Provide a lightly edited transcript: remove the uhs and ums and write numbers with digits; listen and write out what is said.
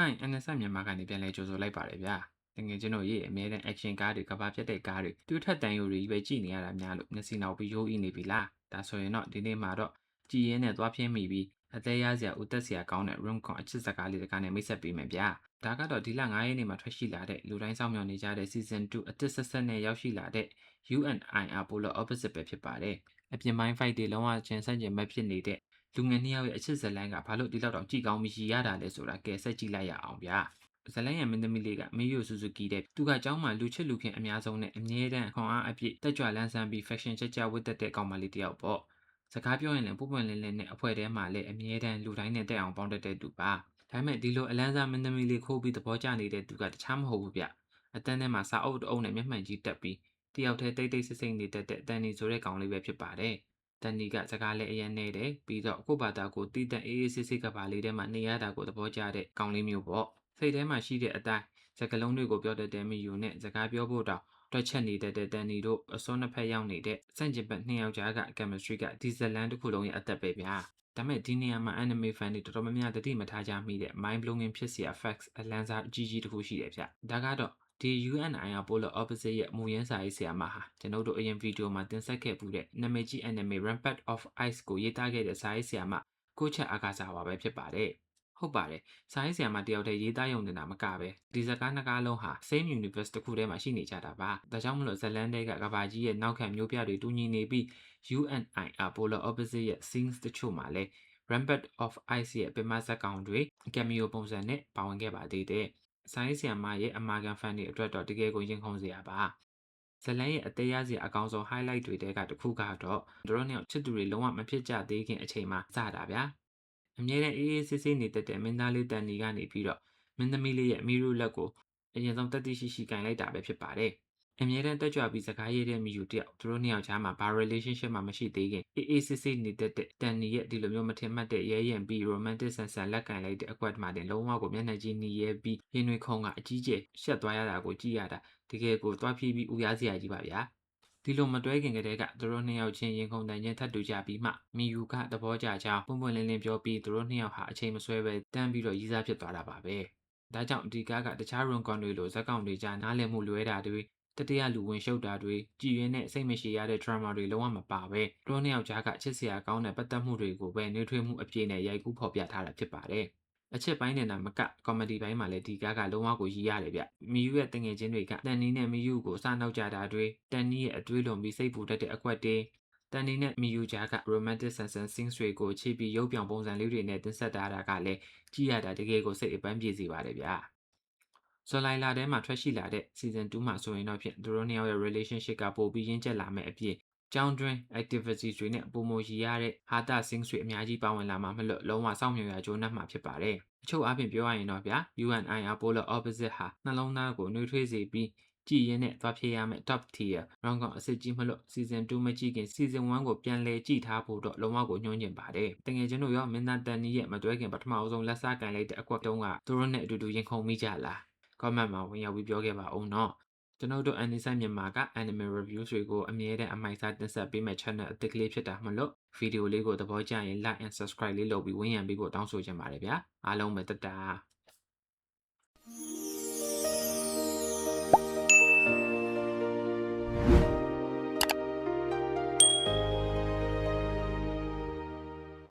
Hi NSI မြန်မာကနေပြန်လဲကြိုဆိုလိုက်ပါတယ်ဗျာတကယ်ကျွန်တော်ရေးအမြဲတမ်း action ကားတွေကဘာဖြစ်တဲ့ကားတွေတူထက်တန်ယူတွေပဲကြည့်နေရတာများလို့မျက်စိနောက်ပြီးရိုးအီနေပြီလားဒါဆိုရင်တော့ဒီနေ့မှာတော့ကြည်ရင်းနဲ့သွားပြင်းမိပြီးအသေးရစရာဦးသက်စရာကောင်းတဲ့ room con အချစ်စကားလေးတကားနဲ့မိတ်ဆက်ပေးမယ်ဗျာဒါကတော့ဒီလ9ရက်နေ့မှာထွက်ရှိလာတဲ့လူတိုင်းစောင့်မျှော်နေကြတဲ့ season 2အသစ်ဆက်ဆက်နဲ့ရောက်ရှိလာတဲ့ UNIR Polar Opposite ပဲဖြစ်ပါတယ်အပြင်ပိုင်း fight တွေလုံးဝချင်းဆန့်ကျင်မဲ့ဖြစ်နေတဲ့လူငယ်နှစ်ယောက်ရဲ့အချစ်ဇလန်းကဘာလို့ဒီလောက်တောင်ကြည်ကောင်းပြီးရတာလဲဆိုတာကဲဆက်ကြည့်လိုက်ရအောင်ဗျာဇလန်းရဲ့မင်းသမီးလေးကမီယိုဆူဇူကီတဲ့သူကကျောင်းမှာလူချစ်လူခင်အများဆုံးနဲ့အမြဲတမ်းခွန်အားအပြည့်တက်ကြွလန်းဆန်းပြီး fashion ချက်ဝတ်တဲ့ကောင်မလေးတယောက်ပေါ့စကားပြောရင်လည်းပွပွလင်းလင်းနဲ့အဖွဲထဲမှာလည်းအမြဲတမ်းလူတိုင်းနဲ့တက်အောင်ပေါင်းတက်တဲ့သူပါဒါပေမဲ့ဒီလိုအလန်းစားမင်းသမီးလေးခိုးပြီးသဘောကျနေတဲ့သူကတခြားမဟုတ်ဘူးဗျအတန်းထဲမှာစာအုပ်တအုပ်နဲ့မျက်မှန်ကြီးတက်ပြီးတယောက်တည်းတိတ်တိတ်ဆိတ်ဆိတ်နေတတ်တဲ့တန်နီဆိုတဲ့ကောင်လေးပဲဖြစ်ပါတယ်တန်နီကစကားလည်းအရင်နေတယ်ပြီးတော့ကိုဘာသာကိုတီးတန့်အေးအေးဆေးဆေးကပါလေးထဲမှာနေရတာကိုသဘောကျတဲ့ကောင်လေးမျိုးပေါ့စိတ်ထဲမှာရှိတဲ့အတိုင်းစကားလုံးတွေကိုပြောတတ်တဲ့မီယူနဲ့စကားပြောဖို့တောင်တွက်ချက်နေတဲ့တန်နီတို့အစွန်းနှစ်ဖက်ရောက်နေတဲ့စန့်ကျင်ဘက်နှစ်ယောက်ကြားက chemistry ကဒီဇလန်တစ်ခုလုံးရဲ့အသက်ပဲဗျာဒါမဲ့ဒီနေရာမှာ anime fan တွေတော်တော်များများတတိမထားကြမိတဲ့ mind blowing ဖြစ်စရာ facts အလန်းစားအကြီးကြီးတစ်ခုရှိတယ်ဗျဒါကတော့ဒီ UNIR Polar Opposite ရဲ့မူရင်းစာရေးဆရာမဟာကျွန်တော်တို့အရင်ဗီဒီယိုမှာတင်ဆက်ခဲ့ပူတဲ့နာမည်ကြီး anime Rampart of Ice ကိုရေးသားခဲ့တဲ့စာရေးဆရာမကိုချက်အာကာစာပါပဲဖြစ်ပါတယ်ဟုတ်ပါတယ်စာရေးဆရာမတယောက်တည်းရေးသားရုံနေတာမကပဲဒီစကားနှစ်ကားလုံးဟာ same universe တစ်ခုထဲမှာရှိနေကြတာပါဒါကြောင့်မလို့ဇလန်တွေကကဘာကြီးရဲ့နောက်ခံမျိုးပြတွေတူညီနေပြီး UNIR Polar Opposite ရဲ့ scenes တချို့မှာလည်း Rampart of Ice ရဲ့ပင်မဇာတ်ကောင်တွေ cameo ပုံစံနဲ့ပါဝင်ခဲ့ပါသေးတယ်ဆိုင်းဆီယမ်မရဲ့အမာကန်ဖန်တွေအတွက်တော့တကယ်ကိုရင်ခုန်စရာပါဇလန်ရဲ့အသေးရစရာအကောင်ဆုံး highlight တွေတဲကတစ်ခုကတော့တို့နှစ်ယောက်ချစ်သူတွေလုံးဝမဖြစ်ကြသေးခင်အချိန်မှာစတာဗျာအမြဲတမ်းအေးအေးဆေးဆေးနေတတ်တဲ့မင်းသားလေးတန်နီကနေပြီးတော့မင်းသမီးလေးရဲ့မီရူလက်ကိုအရင်ဆုံးတက်တိရှိရှိကင်လိုက်တာပဲဖြစ်ပါတယ်အမြဲတမ်းတက်ကြွပြီးစကားရေးတဲ့မီယူတယောက်တို့နှစ်ယောက်ကြားမှာဘာ relationship မှမရှိသေးခင်အေးအေးဆေးဆေးနေတတ်တဲ့တန်နီရဲ့ဒီလိုမျိုးမထင်မှတ်တဲ့ရဲရင်ပြီး romantic ဆန်ဆန်လက်ကင်လိုက်တဲ့အကွက်မှာတင်လုံးဝကိုမျက်နှာကြီးနီးရဲပြီးရင်တွေခုံကအကြီးကျယ်ရှက်သွားရတာကိုကြည့်ရတာတကယ်ကိုတွားဖြီးပြီးဦးရစရာကြီးပါဗျာဒီလိုမတွဲခင်ကတည်းကသူတို့နှစ်ယောက်ချင်းရင်ခုန်တန်ချင်းထပ်တူကြပြီးမှမီယူကသဘောကျကြောင်းပွင့်ပွင့်လင်းလင်းပြောပြီးသူတို့နှစ်ယောက်ဟာအချိန်မဆွဲပဲတန်းပြီးတော့ရီးစားဖြစ်သွားတာပါပဲဒါကြောင့်ဒီကားကတခြား run con တွေလိုဇက်ကောင်တွေကြားနားလည်မှုလွဲတာတွေတတိယလူဝင်ရှုပ်တာတွေကြည်ရင်းနဲ့စိတ်မရှိရတဲ့ drama တွေလုံးဝမပါပဲသူတို့နှစ်ယောက်ကြားကချစ်စရာကောင်းတဲ့ပတ်သက်မှုတွေကိုပဲနှွေးထွေးမှုအပြည့်နဲ့ရိုက်ကူးဖော်ပြထားတာဖြစ်ပါတယ်အချက်ပိုင်းနဲ့မကကောမဒီပိုင်းမှာလည်းဒီကားကလုံးဝကိုရည်ရတယ်ဗျမီယူရဲ့တငယ်ချင်းတွေကတန်နီနဲ့မီယူကိုစနောက်ကြတာတွေတန်နီရဲ့အတွေးလွန်ပြီးစိတ်ပူတတ်တဲ့အကွက်တွေတန်နီနဲ့မီယူကြားက romantic sunset scenes တွေကိုချိပြီးရုပ်ပြောင်ပုံစံလေးတွေနဲ့တင်ဆက်တာကလည်းကြည့်ရတာတကယ်ကိုစိတ်အပန်းပြေစေပါတယ်ဗျဇွန်လလာထဲမှာထွက်ရှိလာတဲ့ season 2မှာဆိုရင်တော့ဖြင့်သူတို့နှစ်ယောက်ရဲ့ relationship ကပိုပြီးရင်းကျက်လာမယ့်အပြင်ကျောင်းတွင်း activities တွေနဲ့ပုံမရည်ရတဲ့ဟာတာ scenes တွေအများကြီးပါဝင်လာမှာမလို့လုံးဝစောင့်မျှော်ရကြိုးနှက်မှာဖြစ်ပါတယ်အချုပ်အားဖြင့်ပြောရရင်တော့ဗျာ UNIR Polar Opposite ဟာနှလုံးသားကိုနှွေးထွေးစေပြီးကြည်ရင်းနဲ့သွားဖြေရမယ့် top tier ရောင်းကောင်အစစ်ကြီးမလို့ season 2မကြည့်ခင် season 1ကိုပြန်လဲကြည့်ထားဖို့တော့လုံးဝကိုညွှန်းကျင်ပါတယ်တကယ်ချင်းတို့ရောမင်းသားတန်နီရဲ့မတွဲခင်ပထမအဆုံးလက်စားကန်လိုက်တဲ့အကွက်တုံးကသူတို့နဲ့အတူတူရင်ခုန်မိကြလား comment မှာဝင်ရောက်ပြီးပြောခဲ့ပါဦးနော်ကျွန်တော်တို့ NSI မြန်မာက anime reviews တွေကိုအမြဲတမ်းအမိုက်စားတင်ဆက်ပေးမဲ့ channel အသစ်ကလေးဖြစ်တာမလို့ဗီဒီယိုလေးကိုသဘောကျရင် like and subscribe လေးလုပ်ပြီးဝန်းရံပေးဖို့တောင်းဆိုချင်ပါတယ်ဗျာအားလုံးပဲတတာ